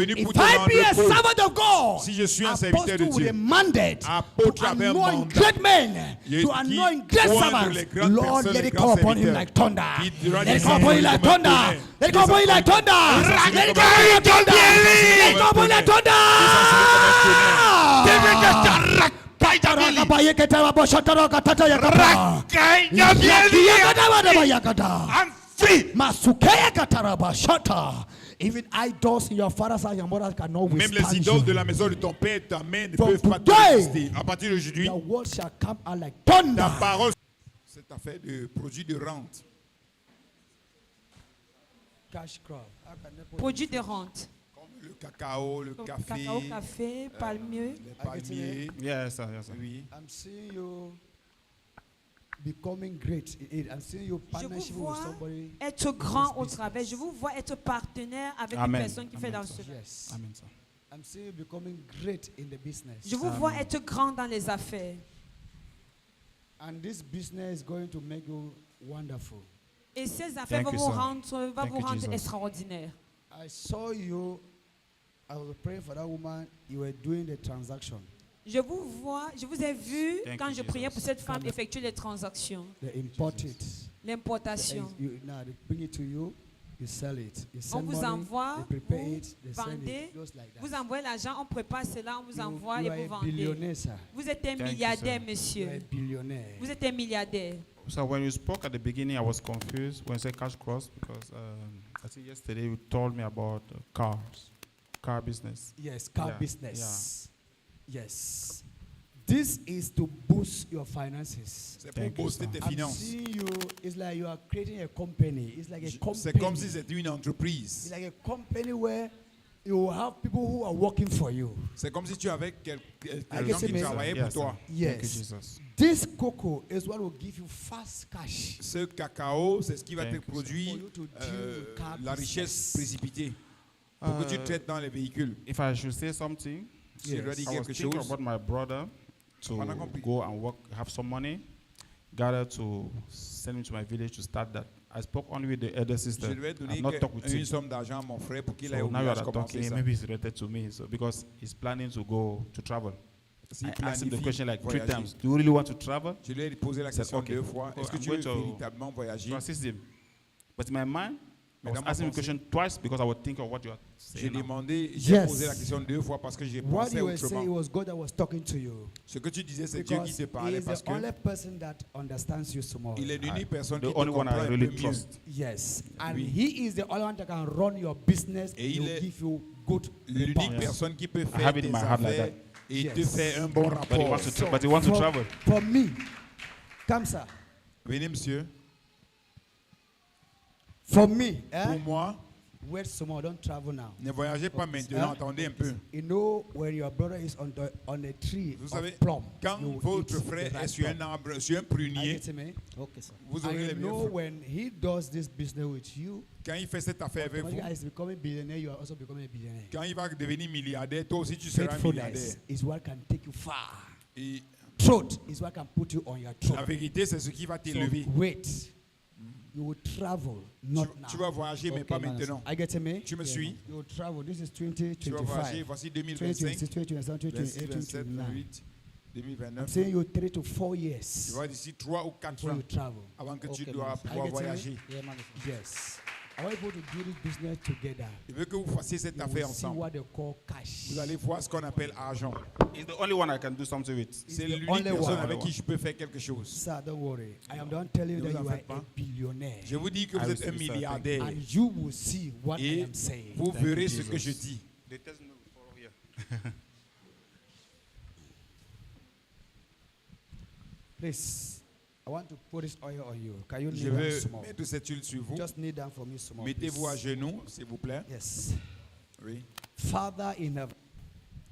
venu If pour te I rendre be a pauvre, servant of God, si je suis un serviteur de apostle with Dieu, a mandate apôtre to avec un anoint mandat, great men, qui to anoint great oindre servants, les grandes Lord, personnes, let les it grands come upon him serviteurs, like thunder. qui durant Let les it come upon him like comme un thunder. tonnerre, Let it come upon him like thunder. Let it come upon him like thunder. Let it come upon him like thunder. I'm free. Even idols in your father's house, your mother's cannot Même les withstand idoles de you. la maison de ton père et ta mère ne From peuvent pas te today, résister. À partir d'aujourd'hui, Your word shall come out like thunder. ta parole, cette affaire de produit de rente, Cash crop. Produit de rente. comme le cacao, le café, Cacao, café, palmier. les palmiers. Yes, sir. Yes, sir. Oui. I'm seeing you becoming great in it. I'm seeing you Je vous partnership with vois somebody. être grand au travail. Je vous vois être partenaire avec une Amen. personne qui fait Amen. dans cela. Yes. Amen, sir. I'm seeing you becoming great in the business. Je vous vois être grand dans les affaires. And this business is going to make you wonderful. Et ces affaires Thank vont you, vous sir. rendre, Thank you, Jesus. extraordinaire. I saw you. I was praying for that woman. You were doing the transaction, Je vous ai vu Thank quand you, je priais Jesus. pour cette femme effectuer les transactions, the import it. l'importation. Now they bring it to you. You sell it. You On send vous money. envoie, They prepare vous it. They send vendez, it. Just like that. vous envoyez l'argent, on prépare cela, on vous envoie you et are vous a vendez. billionaire, sir. Vous êtes un you, milliardaire, sir. You are monsieur. a billionaire. Vous êtes un milliardaire. So when you spoke at the beginning, I was confused when you said cash cross because I think yesterday you told me about car business. Yes, car Yeah, business. Yes. This is to boost your finances. C'est pour Thank you, booster sir. tes I'm finances. seeing you. It's like you are creating a company. It's like a company. C'est comme si c'était une It's entreprise. like a company where you will have people who are working for you. C'est comme si tu avais I quelqu'un guess qui it may- travaillait pour Yes, toi. sir. Thank you, Yes. Jesus. This cocoa is what will give you fast cash. Ce cacao, c'est ce qui va te Thank you, sir. produire For you to deal with car la business. richesse précipitée pour que tu traites dans les véhicules. If I should say something, Si je dois dire I was quelque thinking chose, about my brother to On a compris. go and work, have some money, gather to send him to my village to start that. I spoke only with the elder sister. je devais donner I've not talked with une him. somme d'argent à mon frère pour qu'il aille So au now you village are commencer talking, ça. maybe it's related to me. So because he's planning to go to travel. S'il I asked him the planifie question like 3 voyager. times. Do you really want to travel? Je lui ai posé la said, question okay. 2 fois. Est-ce que I'm tu veux going to- véritablement voyager? To assist him. But in my mind, I Mais was dans ma asking the pensée, question twice because I would think of what you are J'ai saying. now. demandé, j'ai Yes. posé la question 2 fois parce que j'ai What pensé you were saying, it autrement. was God that was talking to you. Ce que tu disais, c'est Dieu qui Because te he parlait is parce the only que person that understands you small. il est l'unique personne The qui te only one comprend I un peu really mieux. trust. Yes. And Oui. he is the only one that can run your business. Et He il will est give you good L'unique reports. personne qui peut I faire have it in tes my heart like affaires that. et te Yes. faire un bon But he rapport. wants to, but he wants to travel. For me, come sir. Venez, monsieur. For me, Pour moi, wait small, don't travel now. ne voyagez pas maintenant. Attendez un peu. You know when your brother is on a tree Vous of savez, plum, quand you will votre eat the frère right est sur plum. un arbre, sur un Are you prunier, getting me? Okay, sir. vous And aurez les you know meilleurs fruits. when he does this business with you, Quand il fait cette affaire avec when vous, you guys becoming billionaire, you are also becoming a billionaire. quand il va devenir milliardaire, toi aussi tu seras un Faithfulness milliardaire. is what can take you far. Et Truth is what can put you on your la throne. vérité, c'est ce qui va So t'élever. wait. You will travel, not now. Tu vas voyager, mais pas man, maintenant. I get me? Tu me suis? You will travel. This is Tu vas voyager, 2025. voici 2026, 2025, 2027, 26, 27, 2029. 28, I'm 2029. saying you 3 to 4 Tu years vas d'ici 3 ou 4 before ans you travel. avant que tu Okay, dois man. pouvoir I get me? voyager. Yes. I want you to do this business together. Je veux que vous fassiez cette You affaire will see ensemble. what they call cash. Vous allez voir ce qu'on appelle argent. He's the only one I can do something with. C'est the l'unique only personne one. avec qui je peux faire quelque chose. Sir, don't worry. I am done telling you Ne that vous you en are faites a pas. billionaire. Je vous dis que I vous êtes receive un it, sir. milliardaire And you will see what I et am saying. vous Thank verrez you, ce que je Jesus. dis. The testimony will follow here. Please, I want to pour this oil on you. Can you Je kneel down veux small? mettre cette huile sur vous. Just kneel down for me small. Mettez-vous à please. genoux, s'il vous plaît. Yes. Oui. Father in heaven,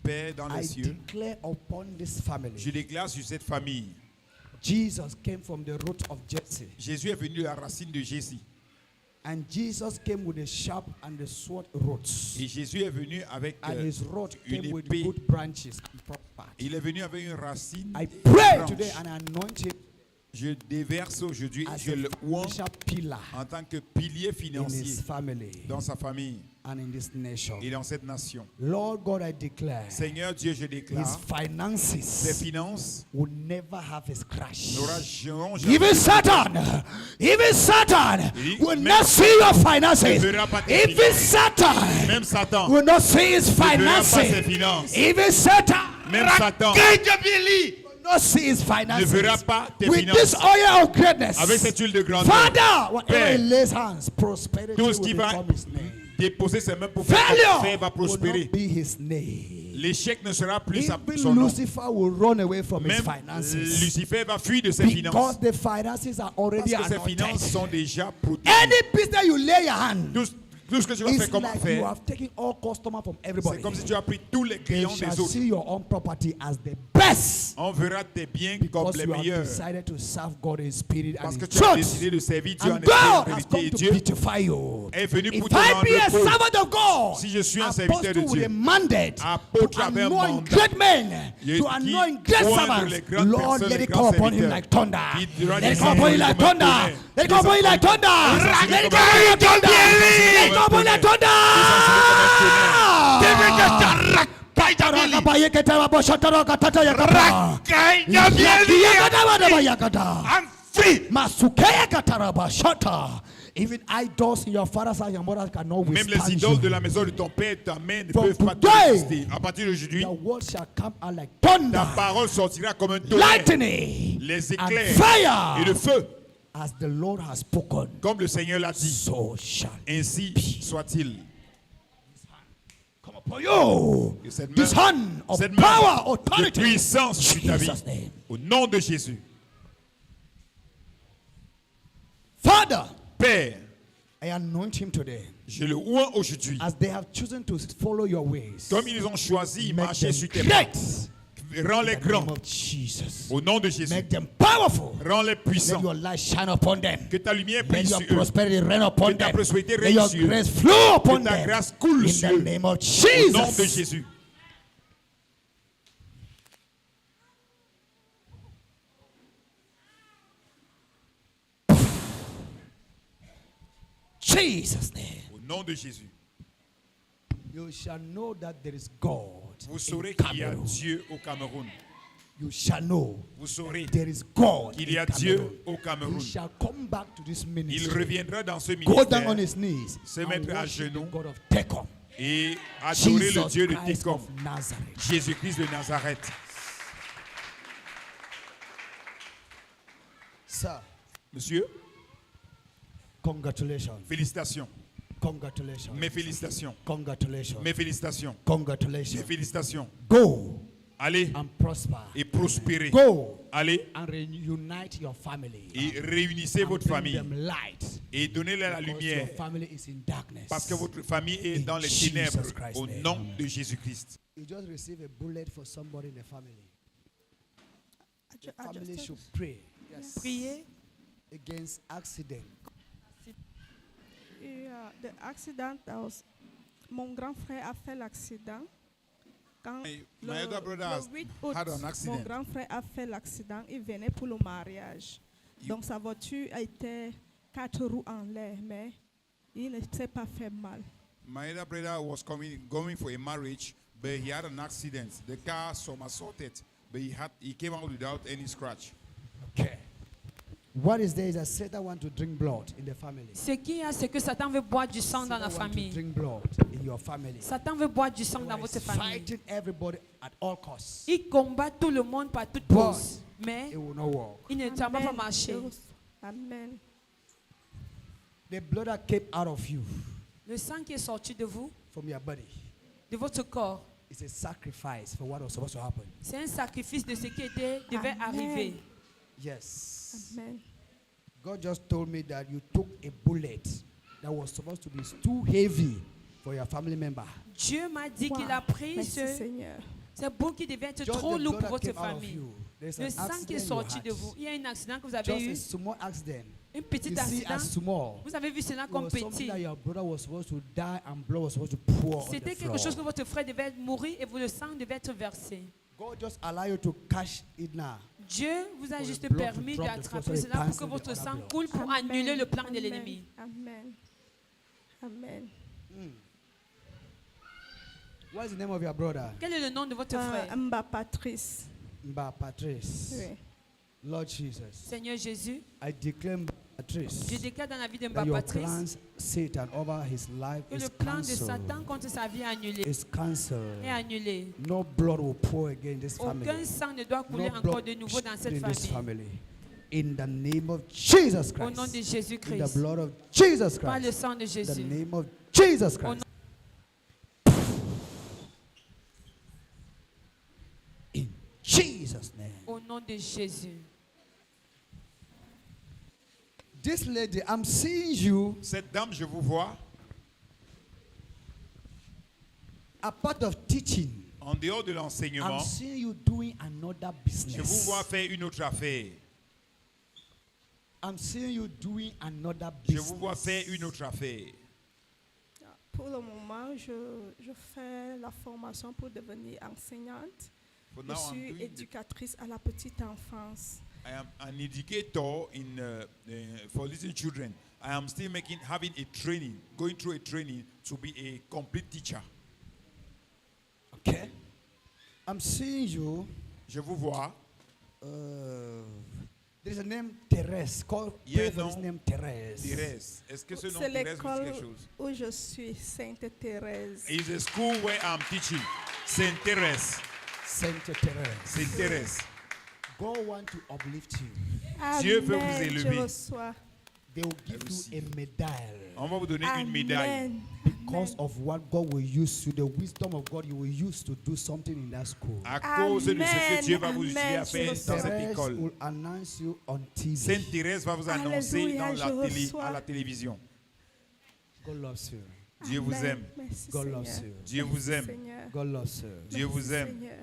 Père dans I les cieux, declare upon this je family. déclare sur cette famille. Jesus came from the root of Jesse. Jésus est venu de la racine de Jésus. And Jesus came with a sharp and the sword roots. Et Jésus est venu avec And his rod une came with épée. good branches and proper. Il est venu avec une racine. I et pray une today branche. and anoint him Je déverse aujourd'hui, as je le a oins financial pillar en tant que pilier in his financier family. dans sa famille. and in this nation. et dans cette nation. Lord God, I declare Seigneur Dieu, je his déclare, ses finances finances will never have a scratch. n'auront Even Satan will not see your finances. Even Satan Même Satan will not see his ne verra pas ses finances. finances. Even Satan Même Satan will not see his ne finances. verra pas tes With this finances. oil of greatness, Avec cette huile de grandeur, Father, whatever Père, he lays hands, prosperity tout will ce qui va become his name. déposer ses mains pour faire Failure va will prospérer. not be his name. L'échec ne sera plus Even son nom. Lucifer will run away from his Même finances. Lucifer va fuir de ses Because finances. the finances are already Parce que ses finances anointed. sont déjà protégées. Any business you lay your hand, Tout ce que tu vas it's faire, comment like you faire? have taken all customers from C'est everybody. comme si tu as pris tous les They clients shall des autres. see your own property as the best. On verra tes biens comme Because les you have meilleurs. decided to serve God in spirit Parce and que in tu as truth. décidé de servir Dieu en And esprit et en God has vérité. come Et to Dieu beautify you. est venu If pour te I rendre be a beau. servant of God, Si je suis un serviteur de apostle with Dieu, a mandate apôtre to avec un anoint mandat, great men, qui to anoint great oindre servants, les grandes Lord, personnes, let les it grands come upon him serviteurs, like thunder. qui durant Let les it come upon him like comme un thunder. tonnerre, Let it come upon him like thunder. encenser Let it comme come un upon him like thunder. tonnerre. Let it come upon him like thunder. I'm free. Even idols in your father's house and your mother's house cannot Même les withstand idoles de you. la maison de ton père et de ta mère ne From peuvent pas te today, résister. À partir d'aujourd'hui, The word shall come out like thunder, ta parole sortira comme un tonnerre, lightning, les and éclairs fire. et le feu. As the Lord has spoken, Comme le Seigneur l'a dit, so shall ainsi soit-il. come upon you. Que cette This main, hand of cette main power, de authority, puissance sur ta vie, Jesus' name. au nom de Jésus. Father, Père, I anoint him today. je le oins aujourd'hui. As they have chosen to follow your ways, Comme ils ont choisi de make marcher them sur tes pas, great. rends-les In the grands name of Jesus. au nom de Jésus. Make them powerful. Rends-les Let puissants. your light shine upon them. Que ta lumière Let brille your sur eux. prosperity reign upon Que ta them. prospérité Let règne your sur eux. grace flow upon Que ta them. grâce coule In sur the eux. name of Au nom de Jesus. Jésus. Jesus' name. Au nom de Jésus. You shall know that there is God Vous in saurez qu'il y a Cameroon. Dieu au Cameroun. You shall know Vous saurez there is God qu'il y in a Cameroon. Dieu au He Cameroun. shall come back to this Il ministry. reviendra dans ce Go down on ministère his knees se and mettre à worship the genoux God of Tecom. et adorer le Jesus Dieu de Christ Técom, of Nazareth. Jésus-Christ de Nazareth. Sir, Monsieur, congratulations. félicitations. Congratulations. Mes félicitations. Congratulations. Mes félicitations. Mes Congratulations. félicitations. Go Allez and prosper. et prospérez. Go Allez and reunite your family. et réunissez And votre bring famille them light. et donnez-leur la Because lumière your family is in darkness. parce que votre famille est In dans les Jesus ténèbres Christ's au name. nom de Jésus-Christ. You just receive a bullet for somebody in the family. The I family just- should pray Prier. against accident. The accident, mon grand frère a fait l'accident. Quand My elder brother has 8 août, had an mon accident. grand frère a fait l'accident. Il venait pour le mariage. Donc sa voiture a été 4 roues en l'air, mais il ne s'est pas fait mal. My elder brother was going for a marriage, but he had an accident. The car somersaulted, but he came out without any scratch. Okay. What is there is that Satan want to drink blood in the family. Ce qu'il y a, c'est que Satan veut boire du sang dans Satan la want to famille. drink blood in your family. Satan veut boire du sang dans He's votre famille. fighting everybody at all costs. Il combat tout le monde par toute But cause. Mais it will not work. il ne va pas Amen. marcher. Amen. The blood that came out of you Le sang qui est sorti de vous, from your body de votre corps, is a sacrifice for what was supposed to happen. c'est un sacrifice de ce qui devait Amen. arriver. Yes. Amen. God just told me that you took a bullet that was supposed to be too heavy for your family member. Dieu m'a dit qu'il Wow. a pris Merci ce Seigneur. bout qui devait être Just trop the lourd blood pour that votre came out of famille. you. There's Le an sang qui est accident you sorti had. de vous. Il y a un accident que vous avez Just a eu, small accident. un petit You see accident. as small. Vous avez vu cela It comme was something petit. that your brother was supposed to die and blood was supposed to pour on the C'était quelque floor. chose que votre frère devait mourir et le sang devait être versé. God just allow you to catch it now. Dieu vous a For the juste blood to permis drop the d'attraper floor so cela pour it que votre cancel the sang other coule pour Amen. annuler le plan de Amen. l'ennemi. Amen. Amen. What is the name of your brother? Quel est le nom de votre frère? Mba Patrice. Mba Patrice. Oui. Lord Jesus, Seigneur Jésus, I declare Mba Patrice je déclare dans la vie de that Mba your Patrice plans, Satan, over his life que is le plan de cancelled. Satan contre sa vie est annulé. Is cancelled. Est annulé. No blood will pour again in this family. Aucun sang ne doit couler No encore blood de nouveau dans cette in this famille. family. In the name of Jesus Au nom de Christ. In the Jésus-Christ. blood of Jesus Par le Christ. sang de In the Jésus. name of Jesus Au nom- Christ. In Jesus' name. Au nom de Jésus. This lady, I'm seeing you Cette dame, je vous vois, a part of teaching. en dehors de I'm l'enseignement, seeing you doing another je vous business. vois faire une autre affaire. I'm seeing you doing another Je business. vous vois faire une autre affaire. Pour le moment, je fais la formation pour devenir enseignante. For Je now, I'm suis doing the- éducatrice à la petite enfance. I am an educator for little children. I am still having a training, going through a training to be a complete teacher. Okay. I'm seeing you. Je vous vois. There's a name Therese. Call Il y a pray un for this nom, name Therese. Thérèse. Est-ce que ce nom C'est Thérèse vous dit l'école quelque chose? où je suis, Sainte Thérèse. It's a school where I'm teaching. Saint Thérèse. Sainte Therese. Saint Thérèse. God want to uplift you. Dieu veut vous Amen, élever. je reçois. They will give you a medal On va vous donner une médaille. Amen. because of what God will use you, the wisdom of God you will use to do something in that school. À cause de ce que Dieu va vous utiliser Amen. à faire dans cette Therese école. will announce you on TV. Sainte Thérèse va vous annoncer Alléluia, dans je reçois. à la télévision. God loves you. Dieu vous Amen. aime. Merci, God Seigneur. loves you. Dieu vous aime. Seigneur. God loves you. Dieu Merci, vous aime. Seigneur.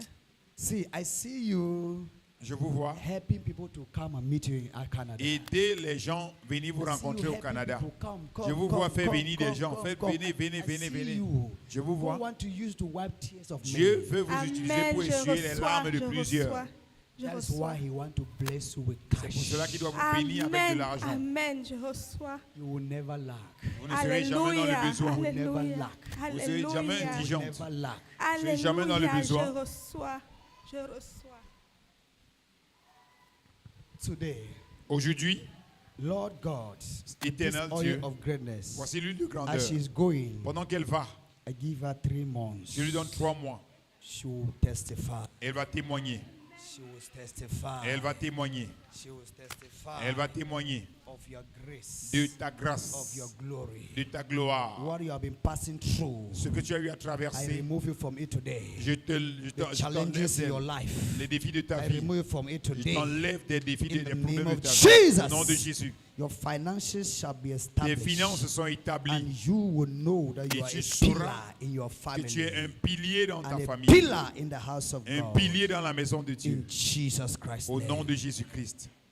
See, I see you Je vous vois. helping people to come and meet you in Canada. Aider les gens, venir vous I see you rencontrer au helping Canada. people. Come, Je vous come, vois faire come, venir come, des gens. come, Faites come. venez, venez, I venez, see venez. you. Je vous Who vois. want to use to wipe tears of Dieu many. veut vous utiliser Amen, pour je essuyer les reçois, larmes de je plusieurs. reçois, je That is reçois. why he want to bless you with C'est pour cela cash. qu'il doit vous bénir avec de Amen, l'argent. amen, je reçois. You will never lack. Vous ne serez jamais dans Alléluia, le besoin. never alléluia, lack. Vous serez jamais alléluia, You indigent. will never lack. serez jamais dans le alléluia, besoin. je reçois, je reçois. Today, Aujourd'hui, Lord God, this éternel oil Dieu, of greatness, voici l'huile de grandeur. as she's going, Pendant qu'elle va, I give her 3 months. je lui donne 3 mois. She will testify. Elle va témoigner. She will testify. Elle va témoigner. She will testify Elle va témoigner of your grace, de ta of grâce, your glory. de ta gloire. What you have been passing through, Ce que tu as eu à I traverser, remove it from it today. je The t'enlève challenges in your life, les défis de ta I vie. remove it from it Je today. t'enlève des défis, In des the problèmes name de of ta vie. Jesus. Au nom de Jésus. Your finances shall be Tes finances established, sont and établies. you will know that Et you are tu a sauras pillar in your Que tu es un family, pilier dans ta and a famille. pillar in the house of Un God. pilier dans la maison de In Dieu. Jesus Christ's Au nom name. de Jésus-Christ.